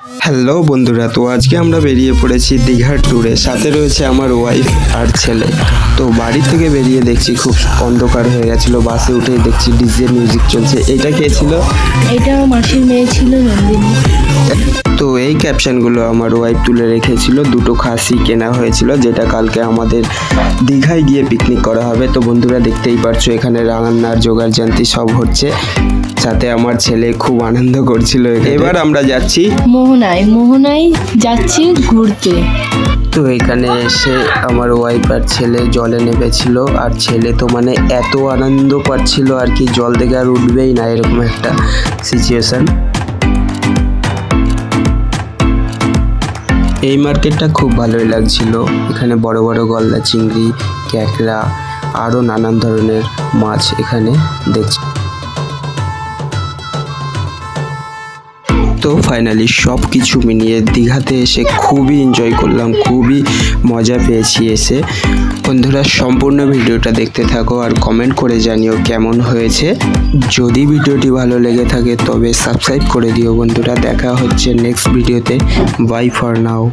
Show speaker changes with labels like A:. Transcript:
A: Hello বন্ধুরা, তো আজকে আমরা বেরিয়ে পড়েছি দীঘার ট্যুরে। সাথে রয়েছে আমার ওয়াইফ আর ছেলে। তো বাড়ি থেকে বেরিয়ে দেখছি খুব অন্ধকার হয়ে গেছিলো। বাসে উঠেই দেখছি ডিজে মিউজিক চলছে। এটা কে ছিল?
B: এটা মাসির মেয়ে ছিল, নন্দিনী।
A: তো এই ক্যাপশনগুলো আমার ওয়াইফ তুলে রেখেছিল। দুটো খাসি কেনা হয়েছিল, যেটা কালকে আমাদের দীঘায় গিয়ে পিকনিক করা হবে। তো বন্ধুরা দেখতেই পারছো এখানে রান্নার জোগাড় জান্তি সব হচ্ছে। সাথে আমার ছেলে খুব আনন্দ করছিল। এবার আমরা যাচ্ছি
B: মোহনায় যাচ্ছি ঘুরতে।
A: তো এখানে এসে আমার ওয়াইফ আর ছেলে জলে নেমেছিল। আর ছেলে তো মানে এত আনন্দ পাচ্ছিল আর কি, জল থেকে আর উঠবেই না, এরকম একটা সিচুয়েশন। এই মার্কেটটা খুব ভালোই লাগছিল। এখানে বড় বড় গলদা চিংড়ি, ক্যাকড়া, আরও নানান ধরনের মাছ এখানে দেখছি। তো ফাইনালি সব কিছু মিলিয়ে দীঘাতে এসে খুবই এনজয় করলাম, খুবই মজা পেয়েছি এসে। বন্ধুরা সম্পূর্ণ ভিডিওটা দেখতে থাকো আর কমেন্ট করে জানিও কেমন হয়েছে। যদি ভিডিওটি ভালো লেগে থাকে তবে সাবস্ক্রাইব করে দিও বন্ধুরা। দেখা হচ্ছে নেক্সট ভিডিওতে। Bye for now.